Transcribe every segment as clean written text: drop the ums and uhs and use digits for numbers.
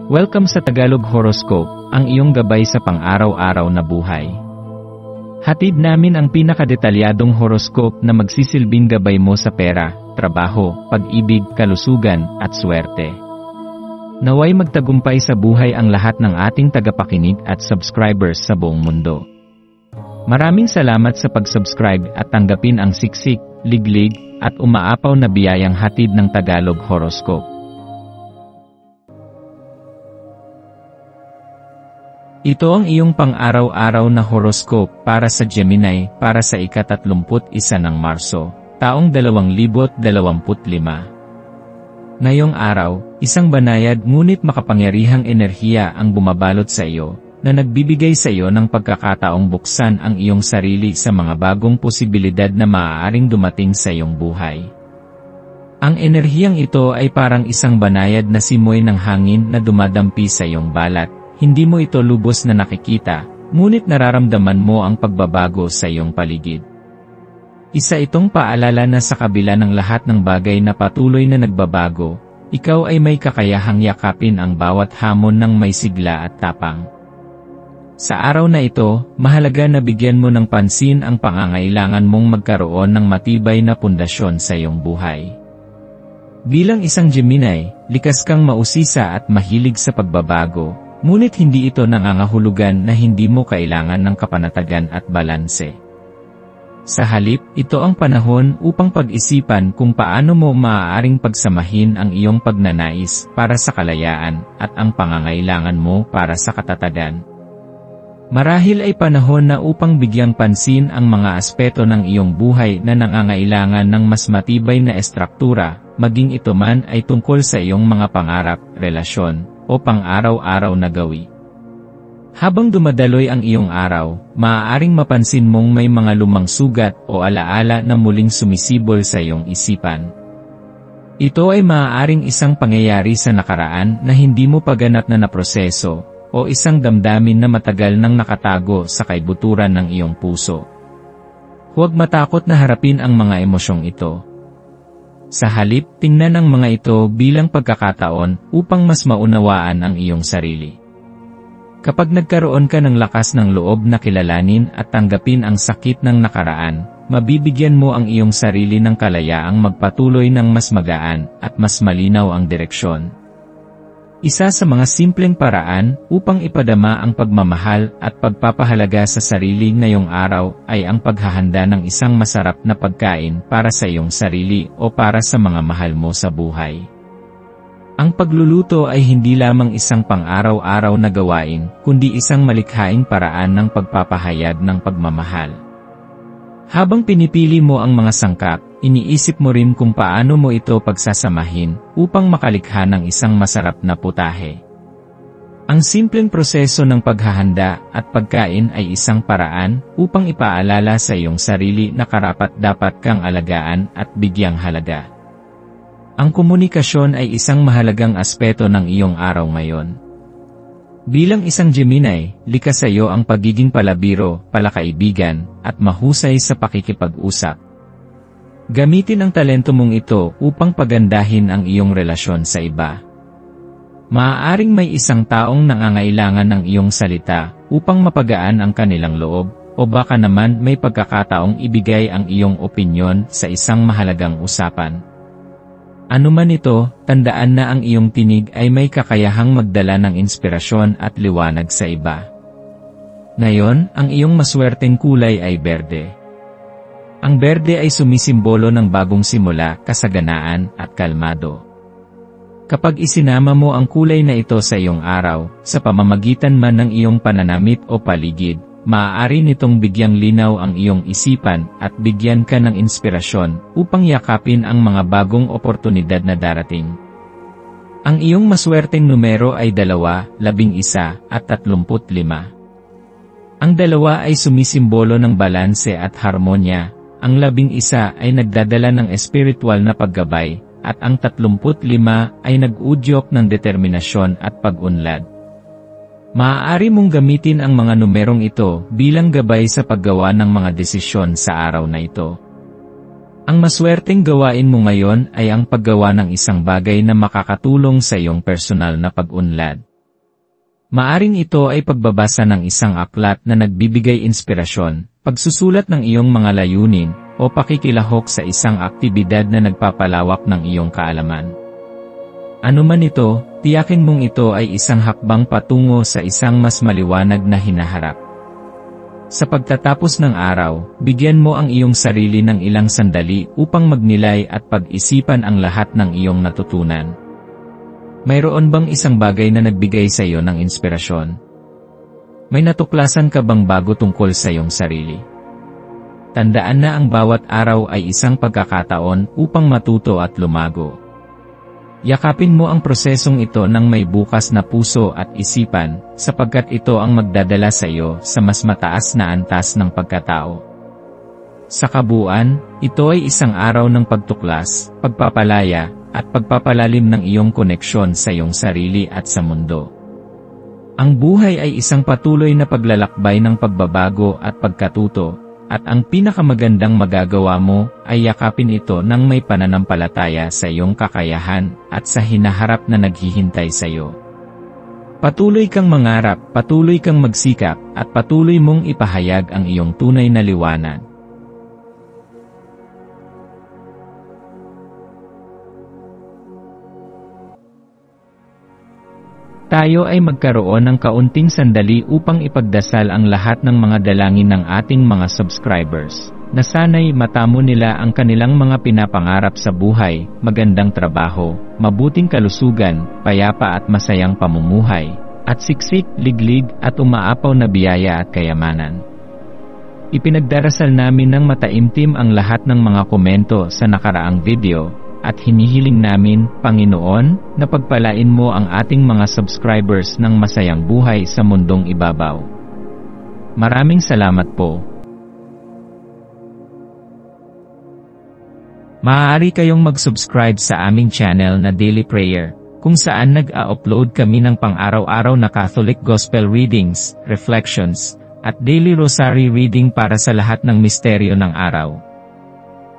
Welcome sa Tagalog Horoscope, ang iyong gabay sa pang-araw-araw na buhay. Hatid namin ang pinakadetalyadong horoscope na magsisilbing gabay mo sa pera, trabaho, pag-ibig, kalusugan, at swerte. Naway magtagumpay sa buhay ang lahat ng ating tagapakinig at subscribers sa buong mundo. Maraming salamat sa pag-subscribe at tanggapin ang siksik, liglig, at umaapaw na biyayang hatid ng Tagalog Horoscope. Ito ang iyong pang-araw-araw na horoscope para sa Gemini para sa ika-31 ng Marso, taong 2025. Ngayong araw, isang banayad ngunit makapangyarihang enerhiya ang bumabalot sa iyo, na nagbibigay sa iyo ng pagkakataong buksan ang iyong sarili sa mga bagong posibilidad na maaaring dumating sa iyong buhay. Ang enerhiyang ito ay parang isang banayad na simoy ng hangin na dumadampi sa iyong balat. Hindi mo ito lubos na nakikita, ngunit nararamdaman mo ang pagbabago sa iyong paligid. Isa itong paalala na sa kabila ng lahat ng bagay na patuloy na nagbabago, ikaw ay may kakayahang yakapin ang bawat hamon ng may sigla at tapang. Sa araw na ito, mahalaga na bigyan mo ng pansin ang pangangailangan mong magkaroon ng matibay na pundasyon sa iyong buhay. Bilang isang Gemini, likas kang mausisa at mahilig sa pagbabago. Ngunit hindi ito nangangahulugan na hindi mo kailangan ng kapanatagan at balanse. Sa halip, ito ang panahon upang pag-isipan kung paano mo maaaring pagsamahin ang iyong pagnanais para sa kalayaan at ang pangangailangan mo para sa katatagan. Marahil ay panahon na upang bigyang pansin ang mga aspeto ng iyong buhay na nangangailangan ng mas matibay na estruktura, maging ito man ay tungkol sa iyong mga pangarap, relasyon, o pang-araw-araw na gawi. Habang dumadaloy ang iyong araw, maaaring mapansin mong may mga lumang sugat o alaala na muling sumisibol sa iyong isipan. Ito ay maaaring isang pangyayari sa nakaraan na hindi mo pa ganap na naproseso, o isang damdamin na matagal nang nakatago sa kaibuturan ng iyong puso. Huwag matakot na harapin ang mga emosyong ito. Sa halip, tingnan ang mga ito bilang pagkakataon upang mas maunawaan ang iyong sarili. Kapag nagkaroon ka ng lakas ng loob na kilalanin at tanggapin ang sakit ng nakaraan, mabibigyan mo ang iyong sarili ng kalayaang magpatuloy ng mas magaan at mas malinaw ang direksyon. Isa sa mga simpleng paraan upang ipadama ang pagmamahal at pagpapahalaga sa sarili ngayong araw ay ang paghahanda ng isang masarap na pagkain para sa iyong sarili o para sa mga mahal mo sa buhay. Ang pagluluto ay hindi lamang isang pang-araw-araw na gawain, kundi isang malikhaing paraan ng pagpapahayag ng pagmamahal. Habang pinipili mo ang mga sangkap, iniisip mo rin kung paano mo ito pagsasamahin upang makalikha ng isang masarap na putahe. Ang simpleng proseso ng paghahanda at pagkain ay isang paraan upang ipaalala sa iyong sarili na karapat-dapat kang alagaan at bigyang halaga. Ang komunikasyon ay isang mahalagang aspeto ng iyong araw ngayon. Bilang isang Gemini, likas sa iyo ang pagiging palabiro, palakaibigan, at mahusay sa pakikipag-usap. Gamitin ang talento mong ito upang pagandahin ang iyong relasyon sa iba. Maaaring may isang taong nangangailangan ng iyong salita upang mapagaan ang kanilang loob, o baka naman may pagkakataong ibigay ang iyong opinyon sa isang mahalagang usapan. Ano man ito, tandaan na ang iyong tinig ay may kakayahang magdala ng inspirasyon at liwanag sa iba. Ngayon, ang iyong maswerteng kulay ay berde. Ang berde ay sumisimbolo ng bagong simula, kasaganaan, at kalmado. Kapag isinama mo ang kulay na ito sa iyong araw, sa pamamagitan man ng iyong pananamit o paligid, maaari nitong bigyang linaw ang iyong isipan at bigyan ka ng inspirasyon upang yakapin ang mga bagong oportunidad na darating. Ang iyong maswerteng numero ay 2, 11, at 35. Ang 2 ay sumisimbolo ng balanse at harmonya, ang 11 ay nagdadala ng espiritual na paggabay, at ang 35 ay nag-udyok ng determinasyon at pag-unlad. Maaari mong gamitin ang mga numerong ito bilang gabay sa paggawa ng mga desisyon sa araw na ito. Ang maswerteng gawain mo ngayon ay ang paggawa ng isang bagay na makakatulong sa iyong personal na pag-unlad, Maaring ito ay pagbabasa ng isang aklat na nagbibigay inspirasyon, pagsusulat ng iyong mga layunin, o pakikilahok sa isang aktibidad na nagpapalawak ng iyong kaalaman. Ano man ito, tiyakin mong ito ay isang hakbang patungo sa isang mas maliwanag na hinaharap. Sa pagtatapos ng araw, bigyan mo ang iyong sarili ng ilang sandali upang magnilay at pag-isipan ang lahat ng iyong natutunan. Mayroon bang isang bagay na nagbigay sa iyo ng inspirasyon? May natuklasan ka bang bago tungkol sa iyong sarili? Tandaan na ang bawat araw ay isang pagkakataon upang matuto at lumago. Yakapin mo ang prosesong ito ng may bukas na puso at isipan, sapagkat ito ang magdadala sa iyo sa mas mataas na antas ng pagkatao. Sa kabuuan, ito ay isang araw ng pagtuklas, pagpapalaya, at pagpapalalim ng iyong koneksyon sa iyong sarili at sa mundo. Ang buhay ay isang patuloy na paglalakbay ng pagbabago at pagkatuto, at ang pinakamagandang magagawa mo ay yakapin ito ng may pananampalataya sa iyong kakayahan at sa hinaharap na naghihintay sa iyo. Patuloy kang mangarap, patuloy kang magsikap, at patuloy mong ipahayag ang iyong tunay na liwanag. Tayo ay magkaroon ng kaunting sandali upang ipagdasal ang lahat ng mga dalangin ng ating mga subscribers, na sana'y matamo nila ang kanilang mga pinapangarap sa buhay, magandang trabaho, mabuting kalusugan, payapa at masayang pamumuhay, at siksik, liglig, at umaapaw na biyaya at kayamanan. Ipinagdarasal namin ng mataimtim ang lahat ng mga komento sa nakaraang video, at hinihiling namin, Panginoon, na pagpalain mo ang ating mga subscribers ng masayang buhay sa mundong ibabaw. Maraming salamat po. Maaari kayong mag-subscribe sa aming channel na Daily Prayer, kung saan nag-a-upload kami ng pang-araw-araw na Catholic Gospel Readings, Reflections, at Daily Rosary Reading para sa lahat ng misteryo ng araw.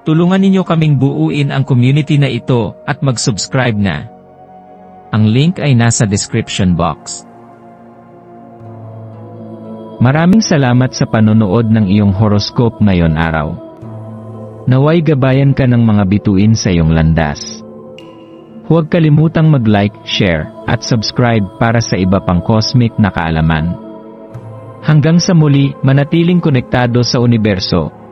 Tulungan ninyo kaming buuin ang community na ito at mag-subscribe na. Ang link ay nasa description box. Maraming salamat sa panonood ng iyong horoscope ngayon araw. Naway gabayan ka ng mga bituin sa iyong landas. Huwag kalimutang mag-like, share, at subscribe para sa iba pang cosmic na kaalaman. Hanggang sa muli, manatiling konektado sa universo.